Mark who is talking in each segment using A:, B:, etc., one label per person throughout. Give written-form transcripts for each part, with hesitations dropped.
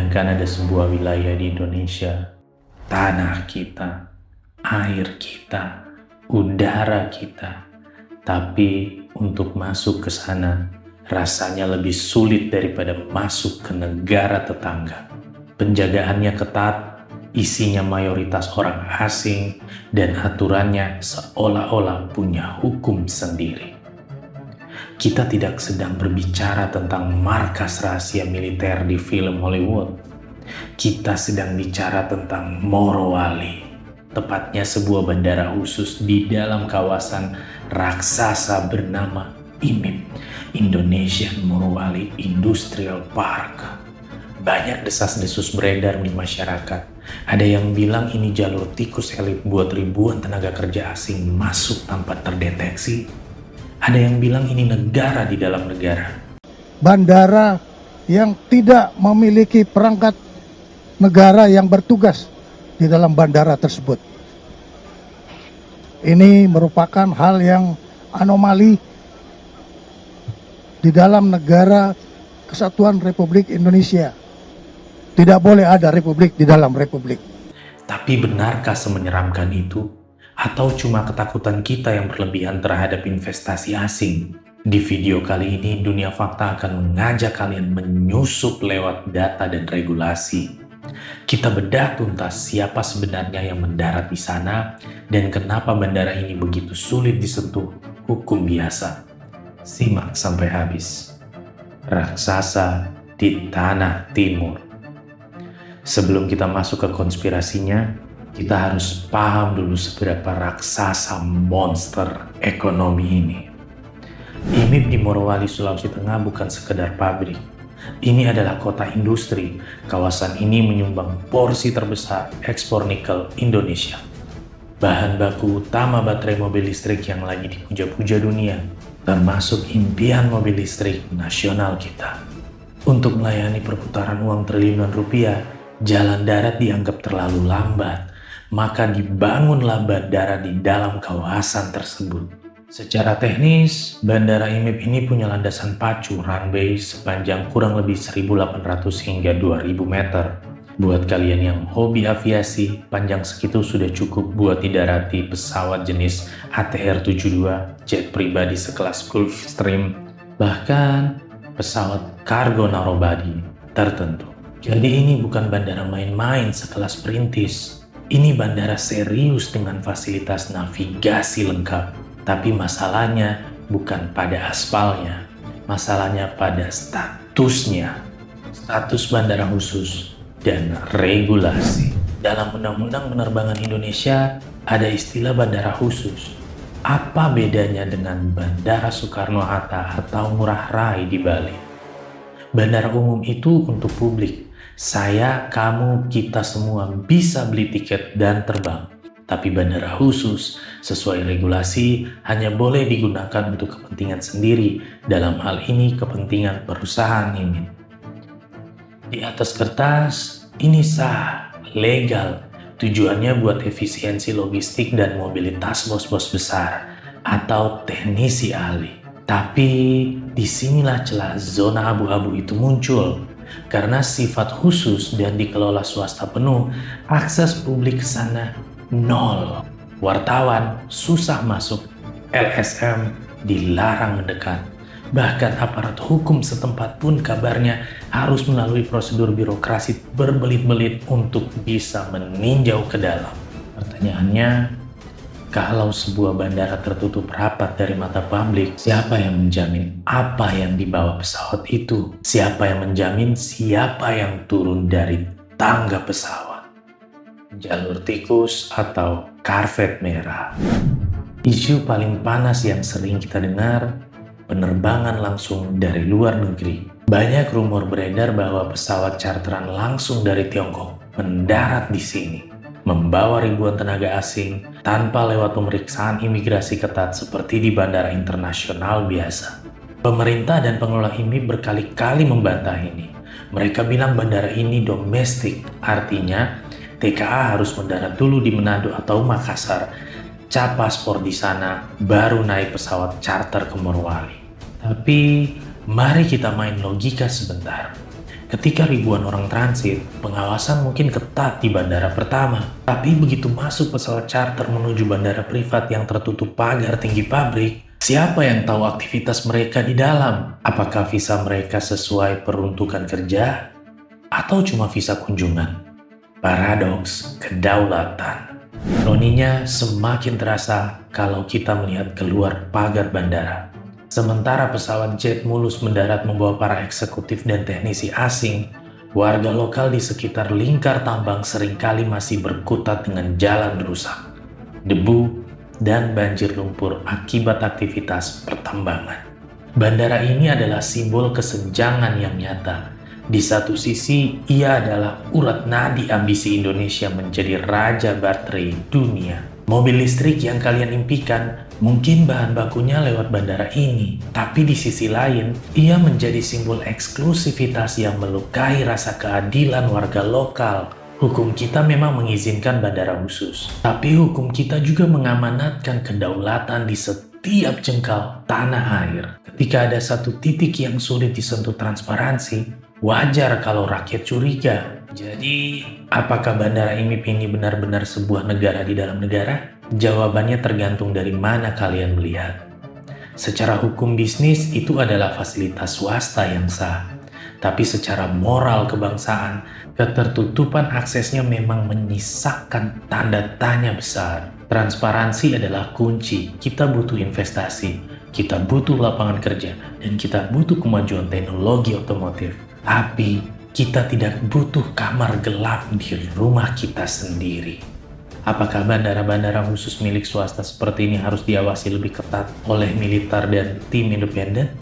A: Bayangkan ada sebuah wilayah di Indonesia, tanah kita, air kita, udara kita. Tapi untuk masuk ke sana, rasanya lebih sulit daripada masuk ke negara tetangga. Penjagaannya ketat, isinya mayoritas orang asing, dan aturannya seolah-olah punya hukum sendiri. Kita tidak sedang berbicara tentang markas rahasia militer di film Hollywood. Kita sedang bicara tentang Morowali, tepatnya sebuah bandara khusus di dalam kawasan raksasa bernama IMIP, Indonesian Morowali Industrial Park. Banyak desas-desus beredar di masyarakat. Ada yang bilang ini jalur tikus elit buat ribuan tenaga kerja asing masuk tanpa terdeteksi. Ada yang bilang ini negara di dalam negara.
B: Bandara yang tidak memiliki perangkat negara yang bertugas di dalam bandara tersebut. Ini merupakan hal yang anomali di dalam negara Kesatuan Republik Indonesia. Tidak boleh ada republik di dalam republik.
A: Tapi benarkah semenyeramkan itu? Atau cuma ketakutan kita yang berlebihan terhadap investasi asing? Di video kali ini, Dunia Fakta akan mengajak kalian menyusup lewat data dan regulasi. Kita bedah tuntas siapa sebenarnya yang mendarat di sana dan kenapa bandara ini begitu sulit disentuh hukum biasa. Simak sampai habis. Raksasa di Tanah Timur. Sebelum kita masuk ke konspirasinya, kita harus paham dulu seberapa raksasa monster ekonomi ini. IMIP di Morowali, Sulawesi Tengah bukan sekedar pabrik. Ini adalah kota industri. Kawasan ini menyumbang porsi terbesar ekspor nikel Indonesia. Bahan baku utama baterai mobil listrik yang lagi dipuja-puja dunia, termasuk impian mobil listrik nasional kita. Untuk melayani perputaran uang triliunan rupiah, jalan darat dianggap terlalu lambat. Maka dibangunlah bandara di dalam kawasan tersebut. Secara teknis, bandara IMIP ini punya landasan pacu runway sepanjang kurang lebih 1.800 hingga 2.000 meter. Buat kalian yang hobi aviasi, panjang segitu sudah cukup buat didarati pesawat jenis ATR-72, jet pribadi sekelas Gulfstream, bahkan pesawat kargo narrowbody tertentu. Jadi ini bukan bandara main-main sekelas perintis. Ini bandara serius dengan fasilitas navigasi lengkap. Tapi masalahnya bukan pada aspalnya. Masalahnya pada statusnya. Status bandara khusus dan regulasi. Dalam Undang-Undang Penerbangan Indonesia ada istilah bandara khusus. Apa bedanya dengan Bandara Soekarno-Hatta atau Ngurah Rai di Bali? Bandara umum itu untuk publik. Saya, kamu, kita semua bisa beli tiket dan terbang. Tapi bandara khusus sesuai regulasi hanya boleh digunakan untuk kepentingan sendiri. Dalam hal ini kepentingan perusahaan ini. Di atas kertas ini sah, legal. Tujuannya buat efisiensi logistik dan mobilitas bos-bos besar atau teknisi ahli. Tapi disinilah celah zona abu-abu itu muncul. Karena sifat khusus dan dikelola swasta penuh, akses publik ke sana nol. Wartawan susah masuk, LSM dilarang mendekat. Bahkan aparat hukum setempat pun kabarnya harus melalui prosedur birokrasi berbelit-belit untuk bisa meninjau ke dalam. Pertanyaannya, kalau sebuah bandara tertutup rapat dari mata publik, siapa yang menjamin apa yang dibawa pesawat itu? Siapa yang menjamin siapa yang turun dari tangga pesawat? Jalur tikus atau karpet merah? Isu paling panas yang sering kita dengar, penerbangan langsung dari luar negeri. Banyak rumor beredar bahwa pesawat charteran langsung dari Tiongkok mendarat di sini, membawa ribuan tenaga asing tanpa lewat pemeriksaan imigrasi ketat seperti di bandara internasional biasa. Pemerintah dan pengelola IMIP berkali-kali membantah ini. Mereka bilang bandara ini domestik, artinya TKA harus mendarat dulu di Manado atau Makassar, cap paspor di sana, baru naik pesawat charter ke Morowali. Tapi mari kita main logika sebentar. Ketika ribuan orang transit, pengawasan mungkin ketat di bandara pertama. Tapi begitu masuk pesawat charter menuju bandara privat yang tertutup pagar tinggi pabrik, siapa yang tahu aktivitas mereka di dalam? Apakah visa mereka sesuai peruntukan kerja? Atau cuma visa kunjungan? Paradoks kedaulatan. Ironinya semakin terasa kalau kita melihat keluar pagar bandara. Sementara pesawat jet mulus mendarat membawa para eksekutif dan teknisi asing, warga lokal di sekitar lingkar tambang seringkali masih berkutat dengan jalan rusak, debu, dan banjir lumpur akibat aktivitas pertambangan. Bandara ini adalah simbol kesenjangan yang nyata. Di satu sisi, ia adalah urat nadi ambisi Indonesia menjadi raja baterai dunia. Mobil listrik yang kalian impikan mungkin bahan bakunya lewat bandara ini, tapi di sisi lain, ia menjadi simbol eksklusivitas yang melukai rasa keadilan warga lokal. Hukum kita memang mengizinkan bandara khusus, tapi hukum kita juga mengamanatkan kedaulatan di setiap jengkal tanah air. Ketika ada satu titik yang sulit disentuh transparansi, wajar kalau rakyat curiga. Jadi, apakah bandara IMIP ini benar-benar sebuah negara di dalam negara? Jawabannya tergantung dari mana kalian melihat. Secara hukum bisnis itu adalah fasilitas swasta yang sah. Tapi secara moral kebangsaan, ketertutupan aksesnya memang menyisakan tanda tanya besar. Transparansi adalah kunci. Kita butuh investasi, kita butuh lapangan kerja, dan kita butuh kemajuan teknologi otomotif. Tapi kita tidak butuh kamar gelap di rumah kita sendiri. Apakah bandara-bandara khusus milik swasta seperti ini harus diawasi lebih ketat oleh militer dan tim independen?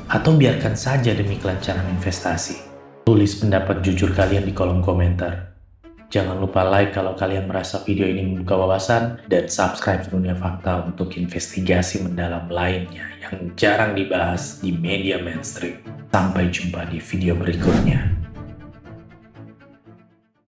A: Atau biarkan saja demi kelancaran investasi? Tulis pendapat jujur kalian di kolom komentar. Jangan lupa like kalau kalian merasa video ini membuka wawasan, dan subscribe Dunia Fakta untuk investigasi mendalam lainnya yang jarang dibahas di media mainstream. Sampai jumpa di video berikutnya.